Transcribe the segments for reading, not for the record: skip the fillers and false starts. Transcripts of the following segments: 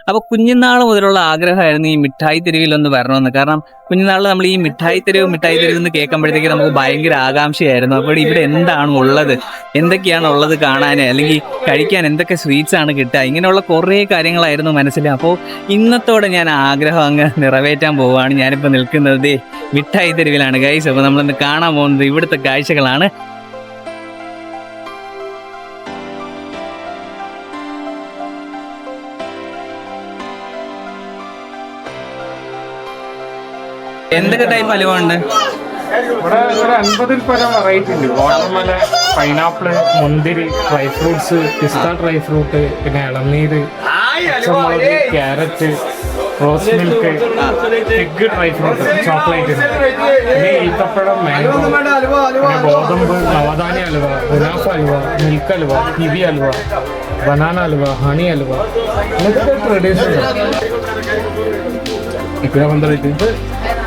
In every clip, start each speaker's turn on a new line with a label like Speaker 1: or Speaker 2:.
Speaker 1: അപ്പോൾ കുഞ്ഞുനാൾ മുതലുള്ള ആഗ്രഹമായിരുന്നു ഈ മിഠായി തെരുവിലൊന്ന് വരണമെന്ന്. കാരണം കുഞ്ഞുനാളിൽ നമ്മൾ ഈ മിഠായി തെരുവ് എന്ന് കേൾക്കുമ്പോഴത്തേക്ക് നമുക്ക് ഭയങ്കര ആകാംക്ഷയായിരുന്നു. അപ്പോൾ ഇവിടെ എന്താണ് ഉള്ളത്, എന്തൊക്കെയാണ് ഉള്ളത് കാണാൻ, അല്ലെങ്കിൽ കഴിക്കാൻ എന്തൊക്കെ സ്വീറ്റ്സ് ആണ് കിട്ടുക, ഇങ്ങനെയുള്ള കുറേ കാര്യങ്ങളായിരുന്നു മനസ്സിൽ. അപ്പോൾ ഇന്നത്തോടെ ഞാൻ ആഗ്രഹം അങ്ങ് നിറവേറ്റാൻ പോവുകയാണ്. ഞാനിപ്പോൾ നിൽക്കുന്നത് മിഠായി തെരുവിലാണ് ഗൈസ്. അപ്പോൾ നമ്മളൊന്ന് കാണാൻ പോകുന്നത് ഇവിടുത്തെ കാഴ്ചകളാണ്. എന്തൊക്കെ ടൈപ്പ് ഹലുവ ഉണ്ട്
Speaker 2: ഇവിടെ? ഒരു 50-ൽ പരം വെറൈറ്റി ഉണ്ട്. വാട്ടർമെലൺ, പൈനാപ്പിള്, മുന്തിരി, dry fruits, pista dry fruit, പിന്നെ ഇളനീര്, പച്ചമുളക്, carrot, rose milk, egg dry fruit, chocolate, പിന്നെ ഈത്തപ്പഴം, മാംഗോ, പിന്നെ ഗോതമ്പ്, നവധാന്യ ഹലുവ, ഗുനാഫ് halwa, milk halwa, kiwi halwa, banana halwa, honey halwa, ഇതൊക്കെ ട്രഡീഷണൽ. ഇത്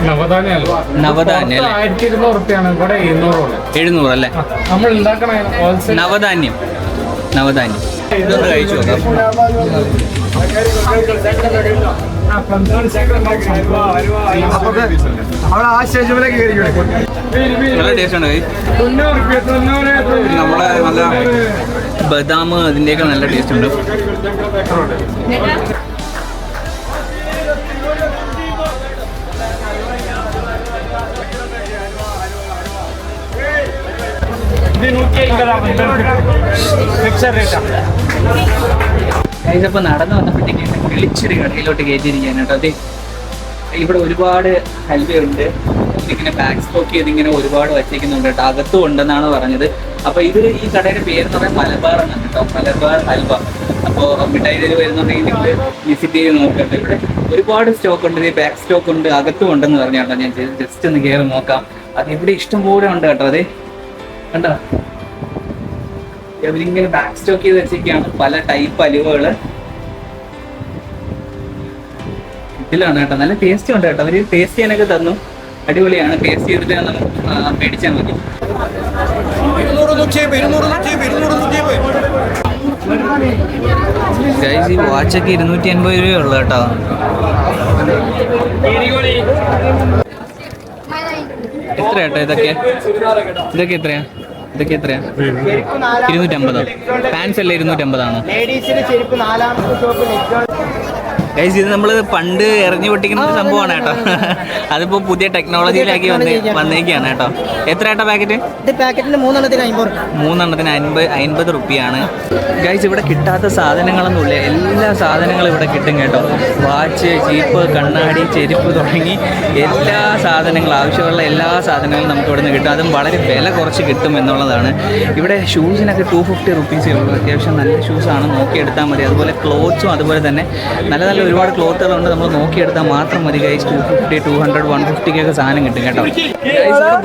Speaker 2: നവധാന്യ ഹലുവ. 1200 റുപ്യാണ്, ഇവിടെ 700
Speaker 1: അല്ലേ?
Speaker 2: നമ്മൾ ഉണ്ടാക്കണ
Speaker 1: നവധാന്യം ഇതൊന്ന് കഴിച്ചു നോക്കാം. നല്ല ടേസ്റ്റ് ആണ്. നമ്മളെ നല്ല ബദാം അതിൻ്റെയൊക്കെ നല്ല ടേസ്റ്റ് ഉണ്ട്. ഇതിപ്പോൾ നടന്നു വന്നപ്പോഴത്തേക്ക് വിളിച്ചൊരു കടയിലോട്ട് കയറ്റിയിരിക്കുകയാണ് കേട്ടോ. അതെ, ഇവിടെ ഒരുപാട് ഹൽവയുണ്ട്. ഇതിങ്ങനെ ബാക്ക് സ്റ്റോക്ക് ചെയ്തിങ്ങനെ ഒരുപാട് വച്ചേക്കുന്നുണ്ട് കേട്ടോ. അകത്തും ഉണ്ടെന്നാണ് പറഞ്ഞത്. അപ്പോൾ ഇത് ഈ കടയുടെ പേരെന്ന് പറയാൻ മലബാർ എന്നാണ് കേട്ടോ, മലബാർ ഹൽവ. അപ്പോൾ മിഠായി തെരുവ് വരുന്നുണ്ടെങ്കിൽ നിങ്ങൾ വിസിറ്റ് ചെയ്ത് നോക്കട്ടെ. ഇവിടെ ഒരുപാട് സ്റ്റോക്ക് ഉണ്ട്, ബാക്ക് സ്റ്റോക്ക് ഉണ്ട്, അകത്തും ഉണ്ടെന്ന് പറഞ്ഞു കേട്ടോ. ഞാൻ ജസ്റ്റ് ഒന്ന് കയറി നോക്കാം. അത് ഇവിടെ ഇഷ്ടം പോലെ ഉണ്ട് കേട്ടോ. അതെ കണ്ടോ, ഇവരിങ്ങനെ ബാക്ക് സ്റ്റോക്ക് ചെയ്ത് വെച്ചൊക്കെയാണ് പല ടൈപ്പ് അലുവകള്. ഇതിലാണ് കേട്ടോ, നല്ല ടേസ്റ്റ് ഉണ്ട് കേട്ടോ. അവര് ടേസ്റ്റ് ചെയ്യാനൊക്കെ തന്നു, അടിപൊളിയാണ്. ടേസ്റ്റ് ചെയ്തിട്ട് നമുക്ക് മേടിച്ചാൽ മതി. ഈ വാച്ചൊക്കെ 280 രൂപയുള്ളൂ കേട്ടോ. എത്ര കേട്ടോ ഇതൊക്കെ എത്രയാ? ഇതൊക്കെ എത്രയാ? 250. പാൻസ് അല്ലേ 250 ഗൈസ്? ഇത് നമ്മൾ പണ്ട് എറിഞ്ഞു പൊട്ടിക്കുന്ന സംഭവമാണ് കേട്ടോ. അതിപ്പോ പുതിയ ടെക്നോളജിയിലാക്കി വന്നേക്കാണ് കേട്ടോ. എത്ര കേട്ടോ പാക്കറ്റ്?
Speaker 3: പാക്കറ്റിന് 3
Speaker 1: 50 റുപ്യാണ് ഗൈസ്. ഇവിടെ കിട്ടാത്ത സാധനങ്ങളൊന്നുമില്ല, എല്ലാ സാധനങ്ങളും ഇവിടെ കിട്ടും കേട്ടോ. വാച്ച്, ജീപ്പ്, കണ്ണാടി, ചെരുപ്പ് തുടങ്ങി എല്ലാ സാധനങ്ങളും, ആവശ്യമുള്ള എല്ലാ സാധനങ്ങളും നമുക്ക് ഇവിടെ നിന്ന് കിട്ടും. അതും വളരെ വില കുറച്ച് കിട്ടും എന്നുള്ളതാണ്. ഇവിടെ ഷൂസിനൊക്കെ 250 റുപ്പീസേ ഉള്ളൂ. അത്യാവശ്യം നല്ല ഷൂസാണ്, നോക്കിയെടുത്താൽ മതി. അതുപോലെ ക്ലോത്ത്സും അതുപോലെ തന്നെ നല്ല നല്ല ഒരുപാട് ക്ലോത്തുകളുണ്ട്. നമ്മൾ നോക്കിയെടുത്താൽ മാത്രം മതി ഗൈസ്. 250, 200, 150 സാധനം കിട്ടും കേട്ടോ.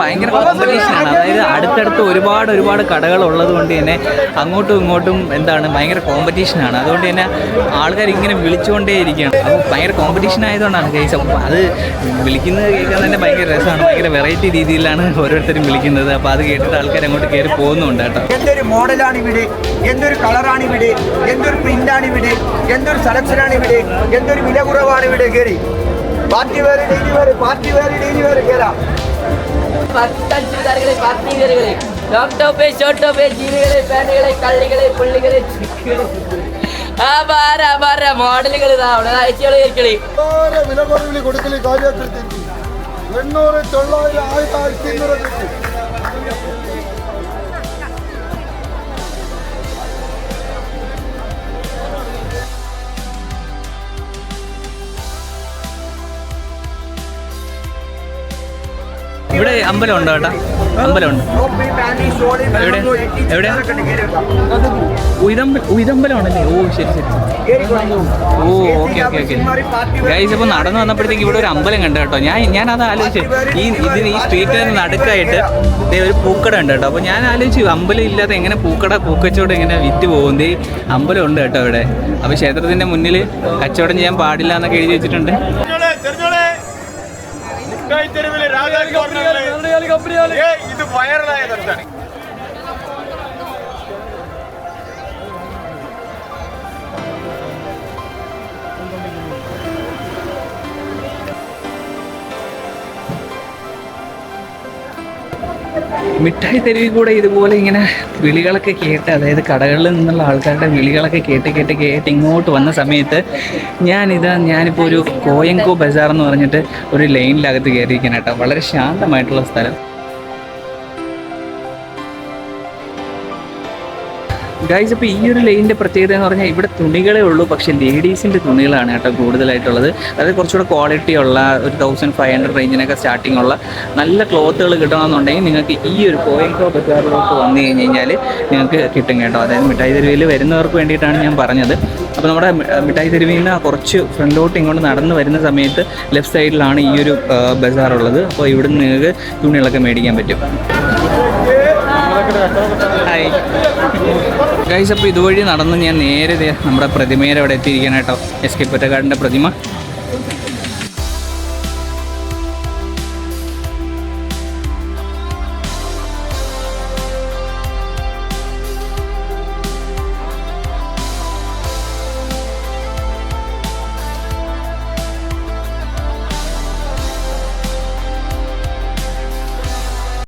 Speaker 1: ഭയങ്കര കോമ്പറ്റീഷനാണ്. അതായത് അടുത്തടുത്ത് ഒരുപാട് കടകൾ ഉള്ളത് കൊണ്ട് തന്നെ അങ്ങോട്ടും ഇങ്ങോട്ടും എന്താണ് ഭയങ്കര കോമ്പറ്റീഷനാണ്. അതുകൊണ്ട് തന്നെ ആൾക്കാർ ഇങ്ങനെ വിളിച്ചുകൊണ്ടേ ഇരിക്കുകയാണ്. അപ്പോൾ ഭയങ്കര കോമ്പറ്റീഷൻ ആയതുകൊണ്ടാണ് ഗൈസ്. അപ്പോൾ അത് വിളിക്കുന്നത് കേൾക്കാൻ തന്നെ ഭയങ്കര രസമാണ്. ഭയങ്കര വെറൈറ്റി രീതിയിലാണ് ഓരോരുത്തരും വിളിക്കുന്നത്. അപ്പോൾ അത് കേട്ടിട്ട് ആൾക്കാർ അങ്ങോട്ട് കയറി പോകുന്നുണ്ട് കേട്ടോ.
Speaker 4: എന്തൊരു മോഡലാണ് ഇവിടെ, എന്തൊരു കളറാണ് ഇവിടെ, എന്തൊരു പ്രിന്റാണ് ഇവിടെ, എന്തൊരു സെലക്ഷനാണ് ഇവിടെ, എന്തൊരു വില കുറവാണ് ഇവിടെ. കയറി പാർട്ടി വേറെ ഡെയിലി വേറെ കയറാം.
Speaker 3: ലാപ്ടോപ്പ്, ഷോട്ടോപ്പ്, ജീവികളെ, ഫാനുകളെ, കള്ളികളെ, പുള്ളികളെ, മോഡലുകൾ
Speaker 5: വില കുറവിൽ കൊടുക്കല് കാര്യത്തിൽ 800, 900, 1500 കിട്ടും.
Speaker 1: ഇവിടെ അമ്പലം ഉണ്ടോ ചേട്ടാ? അമ്പലമുണ്ട്. എവിടെ എവിടെ? ഉയരമ്പലമാണല്ലേ? ഓ ശരി. ഓ ഓക്കെ. ഗൈസ്, ഇപ്പോൾ നടന്നു വന്നപ്പോഴത്തേക്ക് ഇവിടെ ഒരു അമ്പലം കണ്ടു കേട്ടോ. ഞാൻ അത് ആലോചിച്ചു, ഈ സ്ട്രീറ്റിന് നടുക്കായിട്ട് ഒരു പൂക്കട ഉണ്ട് കേട്ടോ. അപ്പോൾ ഞാൻ ആലോചിച്ചു, അമ്പലം ഇല്ലാതെ എങ്ങനെ പൂക്കച്ചവടം എങ്ങനെ വിറ്റ് പോകുന്നത്? അമ്പലം ഉണ്ട് കേട്ടോ ഇവിടെ. അപ്പോൾ ക്ഷേത്രത്തിൻ്റെ മുന്നിൽ കച്ചവടം ചെയ്യാൻ പാടില്ല എന്നൊക്കെ എഴുതി വെച്ചിട്ടുണ്ട്.
Speaker 2: ഇത് വൈറലായ ദർശനം.
Speaker 1: മിഠായി തെരുവിൽ കൂടെ ഇതുപോലെ ഇങ്ങനെ വിളികളൊക്കെ കേട്ട്, അതായത് കടകളിൽ നിന്നുള്ള ആൾക്കാരുടെ വിളികളൊക്കെ കേട്ട് ഇങ്ങോട്ട് വന്ന സമയത്ത് ഞാനിപ്പോൾ ഒരു കോയങ്കോ ബസാർ എന്ന് പറഞ്ഞിട്ട് ഒരു ലൈനിനകത്ത് കയറിയിരിക്കണം കേട്ടോ. വളരെ ശാന്തമായിട്ടുള്ള സ്ഥലം. ഗൈസ്, അപ്പോൾ ഈ ഒരു ലൈനിൻ്റെ പ്രത്യേകത എന്ന് പറഞ്ഞാൽ ഇവിടെ തുണികളേ ഉള്ളൂ, പക്ഷേ ലേഡീസിൻ്റെ തുണികളാണ് കേട്ടോ കൂടുതലായിട്ടുള്ളത്. അതായത് കുറച്ചുകൂടെ ക്വാളിറ്റി ഉള്ള ഒരു 1500 റേഞ്ചിനൊക്കെ സ്റ്റാർട്ടിംഗ് ഉള്ള നല്ല ക്ലോത്തുകൾ കിട്ടണമെന്നുണ്ടെങ്കിൽ നിങ്ങൾക്ക് ഈ ഒരു കോയങ്കോ ബസാറിലോട്ട് വന്നു കഴിഞ്ഞാൽ നിങ്ങൾക്ക് കിട്ടും കേട്ടോ. അതായത് മിഠായി തെരുവിൽ വരുന്നവർക്ക് വേണ്ടിയിട്ടാണ് ഞാൻ പറഞ്ഞത്. അപ്പോൾ നമ്മുടെ മിഠായി തെരുവിൽ നിന്ന് കുറച്ച് ഫ്രണ്ടിലോട്ട് ഇങ്ങോട്ട് നടന്ന് വരുന്ന സമയത്ത് ലെഫ്റ്റ് സൈഡിലാണ് ഈ ഒരു ബസാറുള്ളത്. അപ്പോൾ ഇവിടെ നിന്ന് നിങ്ങൾക്ക് തുണികളൊക്കെ മേടിക്കാൻ പറ്റും. ഹായ് ഗൈസ്, അപ്പോൾ ഇതുവഴി നടന്ന് ഞാൻ നേരെ നമ്മുടെ പ്രതിമയുടെ അവിടെ എത്തിയിരിക്കണം കേട്ടോ. എസ് കെ പൊറ്റക്കാടിൻ്റെ പ്രതിമ.